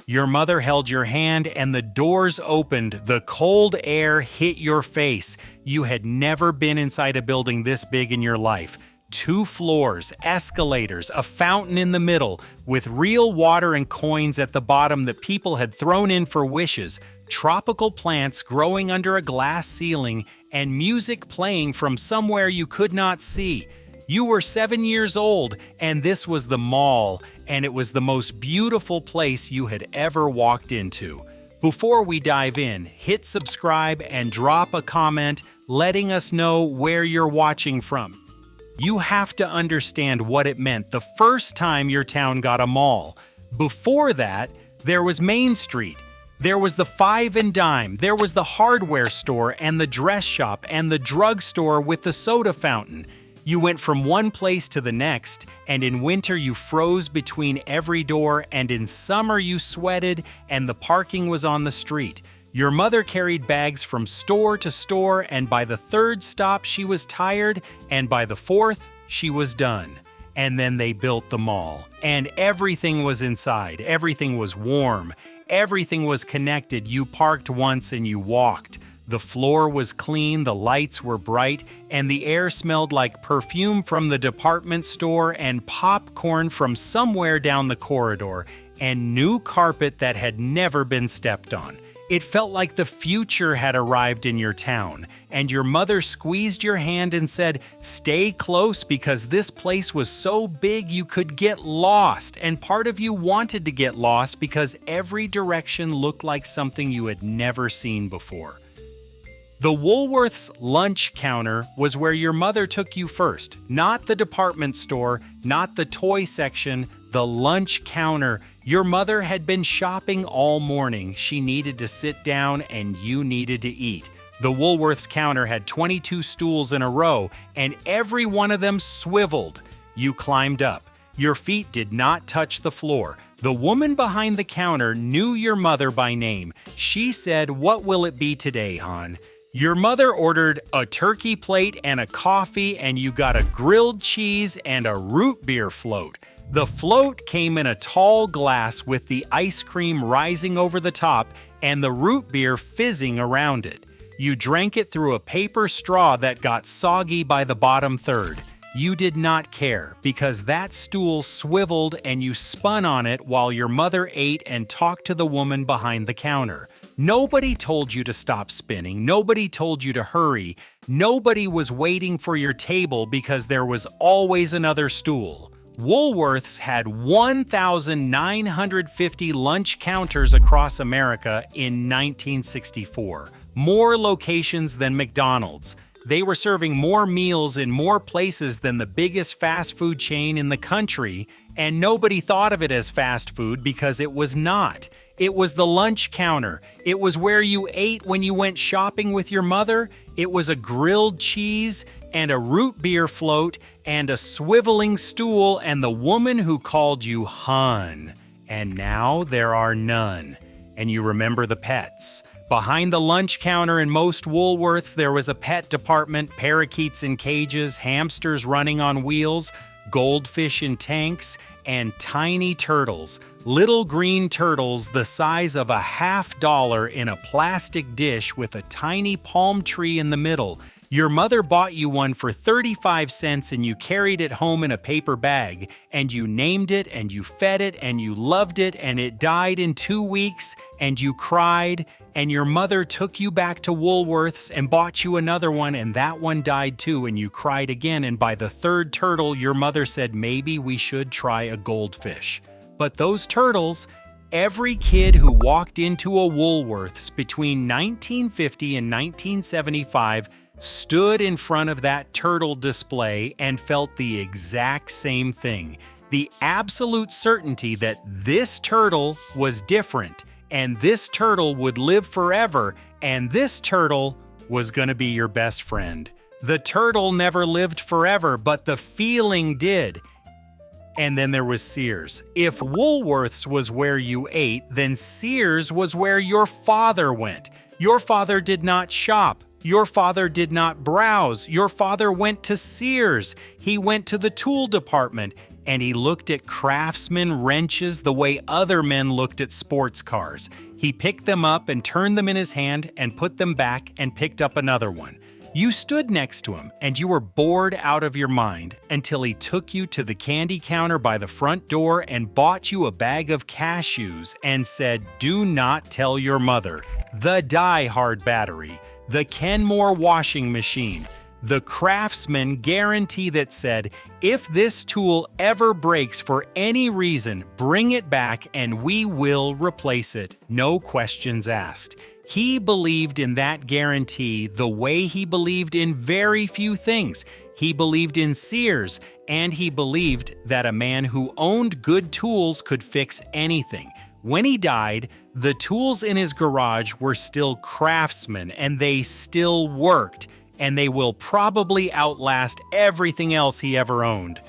Your mother held your hand and the doors opened. The cold air hit your face. You had never been inside a building this big in your life. 2 floors, escalators, a fountain in the middle, with real water and coins at the bottom that people had thrown in for wishes, tropical plants growing under a glass ceiling, and music playing from somewhere you could not see. You were 7 years old, and this was the mall, and it was the most beautiful place you had ever walked into. Before we dive in, hit subscribe and drop a comment letting us know where you're watching from. You have to understand what it meant the first time your town got a mall. Before that, there was Main Street. There was the Five and Dime, there was the hardware store and the dress shop and the drugstore with the soda fountain. You went from one place to the next, and in winter you froze between every door, and in summer you sweated, and the parking was on the street. Your mother carried bags from store to store, and by the 3rd stop she was tired, and by the 4th she was done. And then they built the mall, and everything was inside. Everything was warm. Everything was connected. You parked once and you walked. The floor was clean, the lights were bright, and the air smelled like perfume from the department store and popcorn from somewhere down the corridor, and new carpet that had never been stepped on. It felt like the future had arrived in your town, and your mother squeezed your hand and said, "Stay close because this place was so big you could get lost," and part of you wanted to get lost because every direction looked like something you had never seen before. The Woolworth's lunch counter was where your mother took you first, not the department store, not the toy section, the lunch counter. Your mother had been shopping all morning. She needed to sit down and you needed to eat. The Woolworth's counter had 22 stools in a row, and every one of them swiveled. You climbed up. Your feet did not touch the floor. The woman behind the counter knew your mother by name. She said, "What will it be today, hon?" Your mother ordered a turkey plate and a coffee, and you got a grilled cheese and a root beer float. The float came in a tall glass with the ice cream rising over the top and the root beer fizzing around it. You drank it through a paper straw that got soggy by the bottom third. You did not care because that stool swiveled and you spun on it while your mother ate and talked to the woman behind the counter. Nobody told you to stop spinning. Nobody told you to hurry. Nobody was waiting for your table because there was always another stool. Woolworth's had 1,950 lunch counters across America in 1964, more locations than McDonald's. They were serving more meals in more places than the biggest fast food chain in the country, and nobody thought of it as fast food because it was not. It was the lunch counter. It was where you ate when you went shopping with your mother. It was a grilled cheese and a root beer float and a swiveling stool and the woman who called you hon. And now there are none. And you remember the pets. Behind the lunch counter in most Woolworths, there was a pet department, parakeets in cages, hamsters running on wheels, goldfish in tanks, and tiny turtles. Little green turtles the size of a $50 in a plastic dish with a tiny palm tree in the middle. Your mother bought you one for 35 cents and you carried it home in a paper bag, and you named it and you fed it and you loved it, and it died in 2 weeks and you cried, and your mother took you back to Woolworth's and bought you another one, and that one died too, and you cried again, and by the 3rd turtle your mother said maybe we should try a goldfish. But those turtles, every kid who walked into a Woolworth's between 1950 and 1975 stood in front of that turtle display and felt the exact same thing. The absolute certainty that this turtle was different, and this turtle would live forever, and this turtle was going to be your best friend. The turtle never lived forever, but the feeling did. And then there was Sears. If Woolworth's was where you ate, then Sears was where your father went. Your father did not shop. Your father did not browse. Your father went to Sears. He went to the tool department. and he looked at Craftsman wrenches the way other men looked at sports cars. He picked them up and turned them in his hand and put them back and picked up another one. You stood next to him and you were bored out of your mind until he took you to the candy counter by the front door and bought you a bag of cashews and said, "Do not tell your mother." The die-hard battery, the Kenmore washing machine, the Craftsman guarantee that said, "If this tool ever breaks for any reason, bring it back and we will replace it. No questions asked." He believed in that guarantee the way he believed in very few things. He believed in Sears, and he believed that a man who owned good tools could fix anything. When he died, the tools in his garage were still Craftsman, and they still worked, and they will probably outlast everything else he ever owned.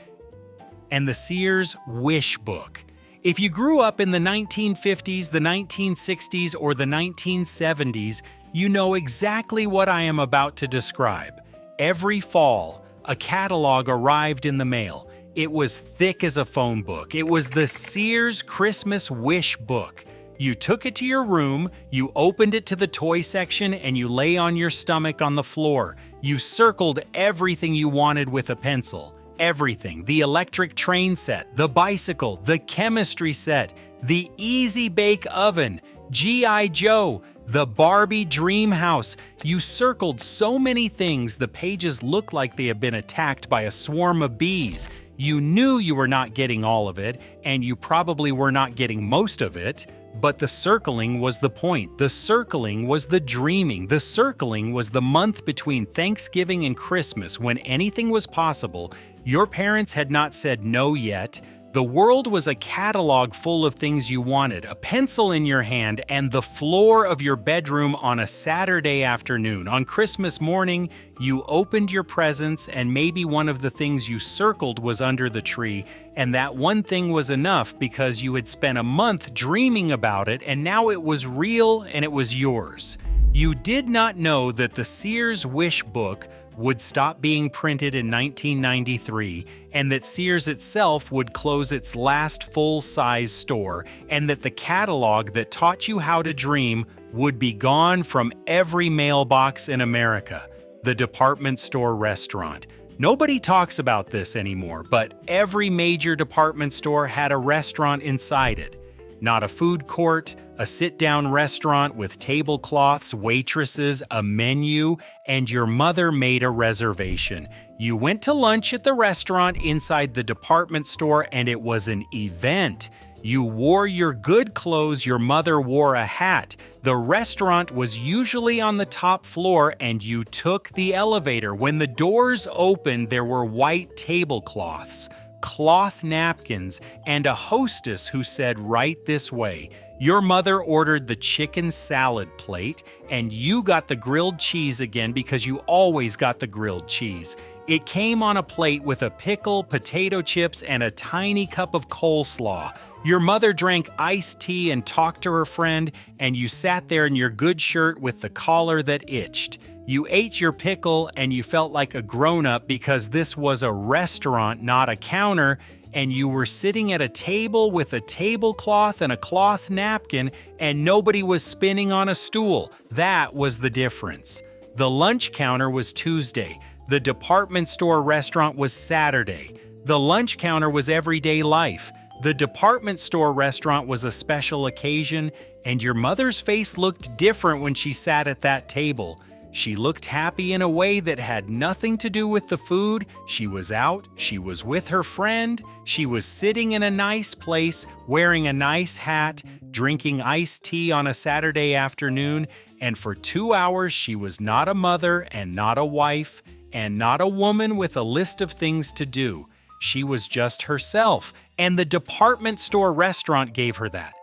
And the Sears Wish Book. If you grew up in the 1950s, the 1960s, or the 1970s, you know exactly what I am about to describe. Every fall, a catalog arrived in the mail. It was thick as a phone book. It was the Sears Christmas Wish Book. You took it to your room, you opened it to the toy section, and you lay on your stomach on the floor. You circled everything you wanted with a pencil. Everything. The electric train set, the bicycle, the chemistry set, the Easy Bake Oven, G.I. Joe, the Barbie Dream House. You circled so many things the pages looked like they had been attacked by a swarm of bees. You knew you were not getting all of it, and you probably were not getting most of it, but the circling was the point. The circling was the dreaming. The circling was the month between Thanksgiving and Christmas when anything was possible. Your parents had not said no yet. The world was a catalog full of things you wanted, a pencil in your hand, and the floor of your bedroom on a Saturday afternoon. On Christmas morning, you opened your presents, and maybe one of the things you circled was under the tree, and that one thing was enough because you had spent a month dreaming about it, and now it was real and it was yours. You did not know that the Sears Wish Book would stop being printed in 1993, and that Sears itself would close its last full-size store, and that the catalog that taught you how to dream would be gone from every mailbox in America. The department store restaurant. Nobody talks about this anymore, but every major department store had a restaurant inside it. Not a food court, a sit-down restaurant with tablecloths, waitresses, a menu, and your mother made a reservation. You went to lunch at the restaurant inside the department store, and it was an event. You wore your good clothes, your mother wore a hat. The restaurant was usually on the top floor, and you took the elevator. When the doors opened, there were white tablecloths, cloth napkins, and a hostess who said, "Right this way." Your mother ordered the chicken salad plate, and you got the grilled cheese again because you always got the grilled cheese. It came on a plate with a pickle, potato chips, and a tiny cup of coleslaw. Your mother drank iced tea and talked to her friend, and you sat there in your good shirt with the collar that itched. You ate your pickle, and you felt like a grown-up because this was a restaurant, not a counter, and you were sitting at a table with a tablecloth and a cloth napkin, and nobody was spinning on a stool. That was the difference. The lunch counter was Tuesday. The department store restaurant was Saturday. The lunch counter was everyday life. The department store restaurant was a special occasion, and your mother's face looked different when she sat at that table. She looked happy in a way that had nothing to do with the food. She was out, she was with her friend, she was sitting in a nice place, wearing a nice hat, drinking iced tea on a Saturday afternoon, and for 2 hours she was not a mother and not a wife and not a woman with a list of things to do. She was just herself, and the department store restaurant gave her that.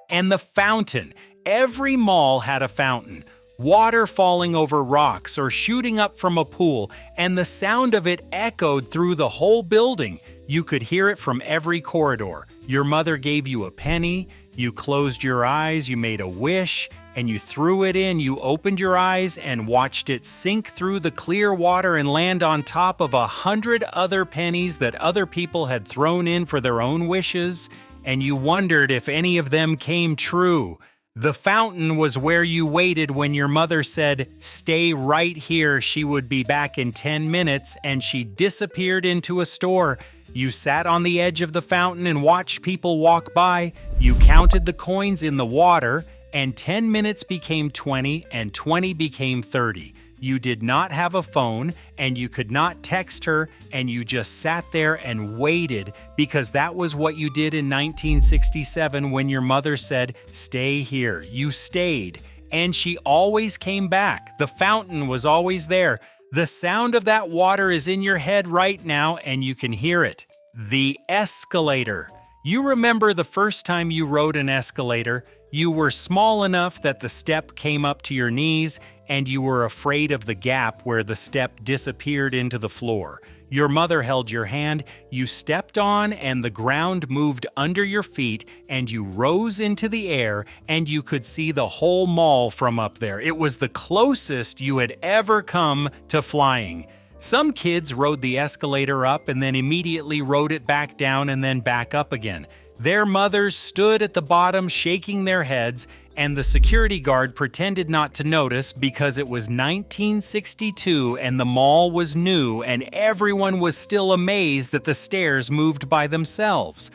And the fountain. Every mall had a fountain. Water falling over rocks or shooting up from a pool, and the sound of it echoed through the whole building. You could hear it from every corridor. Your mother gave you a penny, you closed your eyes, you made a wish, and you threw it in. You opened your eyes and watched it sink through the clear water and land on top of 100 other pennies that other people had thrown in for their own wishes, and you wondered if any of them came true. The fountain was where you waited when your mother said, "Stay right here, she would be back in 10 minutes," and she disappeared into a store. You sat on the edge of the fountain and watched people walk by. You counted the coins in the water, and 10 minutes became 20, and 20 became 30. You did not have a phone, and you could not text her, and you just sat there and waited, because that was what you did in 1967 when your mother said, "Stay here." You stayed, and she always came back. The fountain was always there. The sound of that water is in your head right now, and you can hear it. The escalator. You remember the first time you rode an escalator? You were small enough that the step came up to your knees, and you were afraid of the gap where the step disappeared into the floor. Your mother held your hand, you stepped on, and the ground moved under your feet, and you rose into the air, and you could see the whole mall from up there. It was the closest you had ever come to flying. Some kids rode the escalator up and then immediately rode it back down and then back up again. Their mothers stood at the bottom shaking their heads, and the security guard pretended not to notice because it was 1962 and the mall was new and everyone was still amazed that the stairs moved by themselves.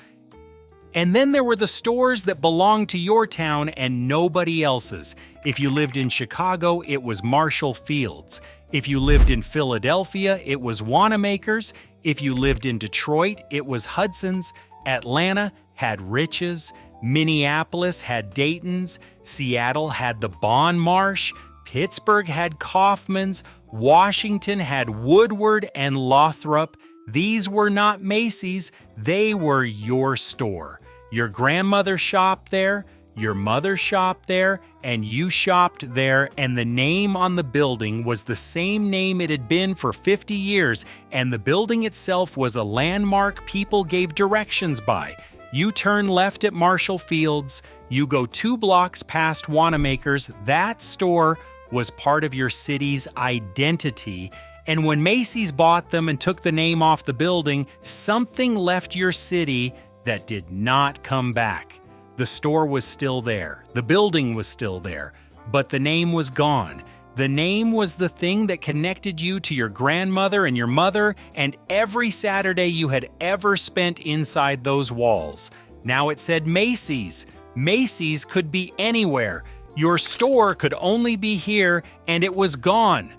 And then there were the stores that belonged to your town and nobody else's. If you lived in Chicago, it was Marshall Field's. If you lived in Philadelphia, it was Wanamaker's. If you lived in Detroit, it was Hudson's. Atlanta had Rich's. Minneapolis had Dayton's. Seattle had the Bon Marsh. Pittsburgh had Kaufman's. Washington had Woodward and Lothrop. These were not Macy's. They were your store. Your grandmother shopped there. Your mother shopped there, and you shopped there, and the name on the building was the same name it had been for 50 years, and the building itself was a landmark people gave directions by. You turn left at Marshall Field's, you go 2 blocks past Wanamaker's. That store was part of your city's identity, and when Macy's bought them and took the name off the building, something left your city that did not come back. The store was still there, the building was still there, but the name was gone. The name was the thing that connected you to your grandmother and your mother and every Saturday you had ever spent inside those walls. Now it said Macy's. Macy's could be anywhere. Your store could only be here, and it was gone.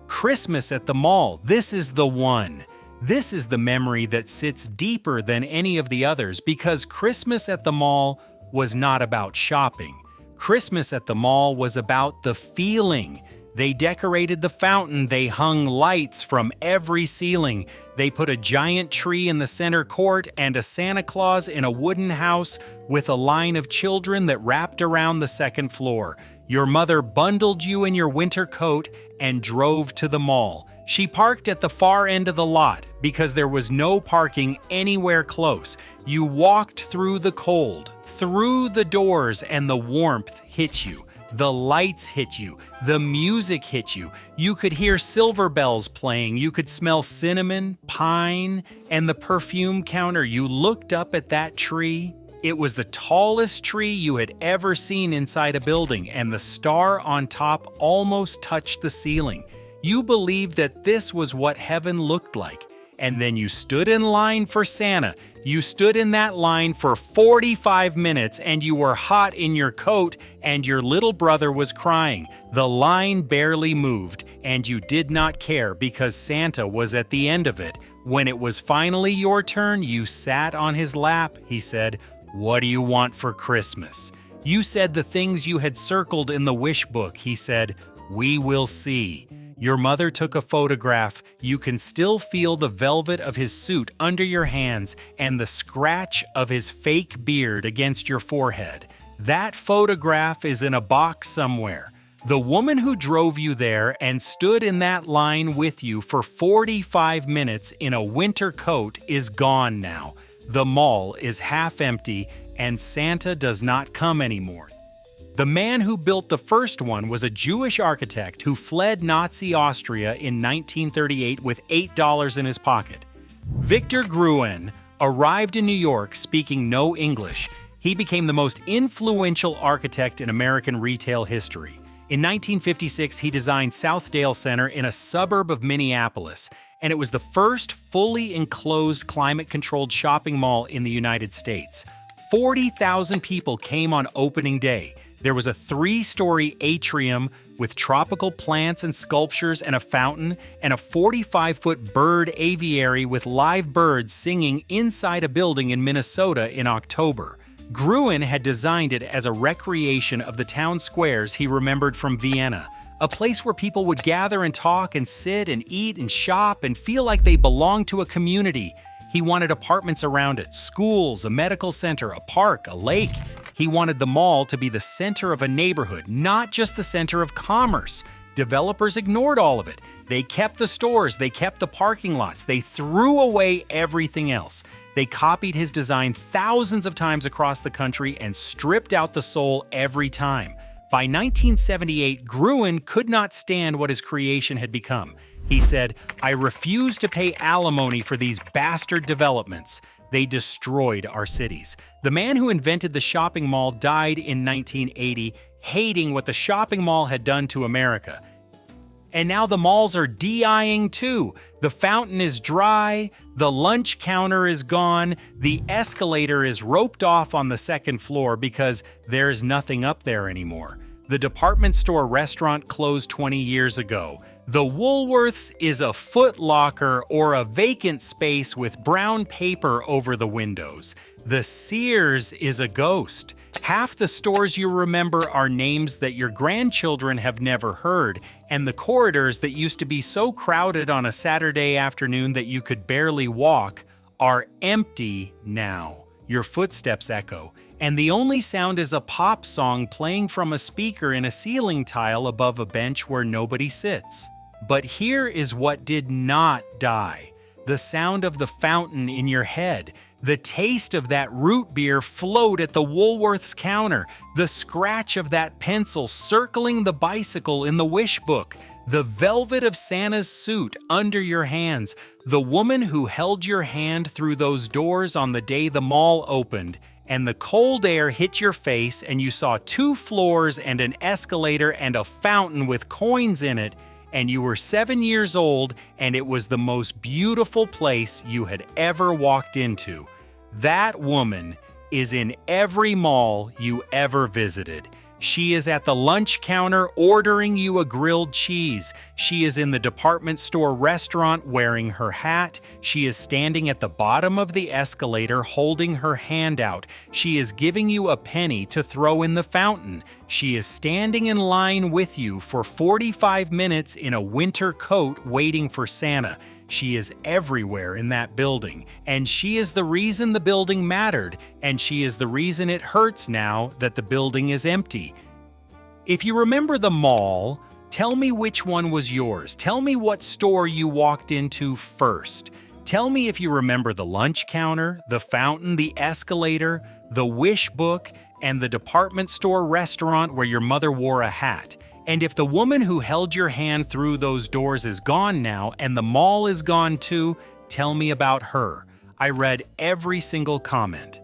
Christmas at the mall, this is the one. This is the memory that sits deeper than any of the others because Christmas at the mall was not about shopping. Christmas at the mall was about the feeling. They decorated the fountain, they hung lights from every ceiling, they put a giant tree in the center court and a Santa Claus in a wooden house with a line of children that wrapped around the second floor. Your mother bundled you in your winter coat and drove to the mall. She parked at the far end of the lot because there was no parking anywhere close. You walked through the cold, through the doors, and the warmth hit you. The lights hit you. The music hit you. You could hear silver bells playing. You could smell cinnamon, pine, and the perfume counter. You looked up at that tree. It was the tallest tree you had ever seen inside a building, and the star on top almost touched the ceiling. You believed that this was what heaven looked like. And then you stood in line for Santa. You stood in that line for 45 minutes and you were hot in your coat and your little brother was crying. The line barely moved and you did not care because Santa was at the end of it. When it was finally your turn, you sat on his lap. He said, "What do you want for Christmas?" You said the things you had circled in the wish book. He said, "We will see." Your mother took a photograph. You can still feel the velvet of his suit under your hands and the scratch of his fake beard against your forehead. That photograph is in a box somewhere. The woman who drove you there and stood in that line with you for 45 minutes in a winter coat is gone now. The mall is half empty and Santa does not come anymore. The man who built the first one was a Jewish architect who fled Nazi Austria in 1938 with $8 in his pocket. Victor Gruen arrived in New York speaking no English. He became the most influential architect in American retail history. In 1956, he designed Southdale Center in a suburb of Minneapolis, and it was the first fully enclosed climate-controlled shopping mall in the United States. 40,000 people came on opening day. There was a 3-story atrium with tropical plants and sculptures and a fountain, and a 45-foot bird aviary with live birds singing inside a building in Minnesota in October. Gruen had designed it as a recreation of the town squares he remembered from Vienna, a place where people would gather and talk and sit and eat and shop and feel like they belonged to a community. He wanted apartments around it, schools, a medical center, a park, a lake. He wanted the mall to be the center of a neighborhood, not just the center of commerce. Developers ignored all of it. They kept the stores, they kept the parking lots, they threw away everything else. They copied his design thousands of times across the country and stripped out the soul every time. By 1978, Gruen could not stand what his creation had become. He said, "I refuse to pay alimony for these bastard developments. They destroyed our cities." The man who invented the shopping mall died in 1980, hating what the shopping mall had done to America. And now the malls are dying too. The fountain is dry, the lunch counter is gone, the escalator is roped off on the second floor because there's nothing up there anymore. The department store restaurant closed 20 years ago. The Woolworths is a Foot Locker or a vacant space with brown paper over the windows. The Sears is a ghost. Half the stores you remember are names that your grandchildren have never heard, and the corridors that used to be so crowded on a Saturday afternoon that you could barely walk are empty now. Your footsteps echo, and the only sound is a pop song playing from a speaker in a ceiling tile above a bench where nobody sits. But here is what did not die: the sound of the fountain in your head, the taste of that root beer float at the Woolworth's counter, the scratch of that pencil circling the bicycle in the wish book, the velvet of Santa's suit under your hands, the woman who held your hand through those doors on the day the mall opened, and the cold air hit your face and you saw 2 floors and an escalator and a fountain with coins in it, and you were 7 years old, and it was the most beautiful place you had ever walked into. That woman is in every mall you ever visited. She is at the lunch counter ordering you a grilled cheese. She is in the department store restaurant wearing her hat. She is standing at the bottom of the escalator holding her hand out. She is giving you a penny to throw in the fountain. She is standing in line with you for 45 minutes in a winter coat waiting for Santa. She is everywhere in that building, and she is the reason the building mattered, and she is the reason it hurts now that the building is empty. If you remember the mall, tell me which one was yours. Tell me what store you walked into first. Tell me if you remember the lunch counter, the fountain, the escalator, the wish book, and the department store restaurant where your mother wore a hat. And if the woman who held your hand through those doors is gone now and the mall is gone too, tell me about her. I read every single comment.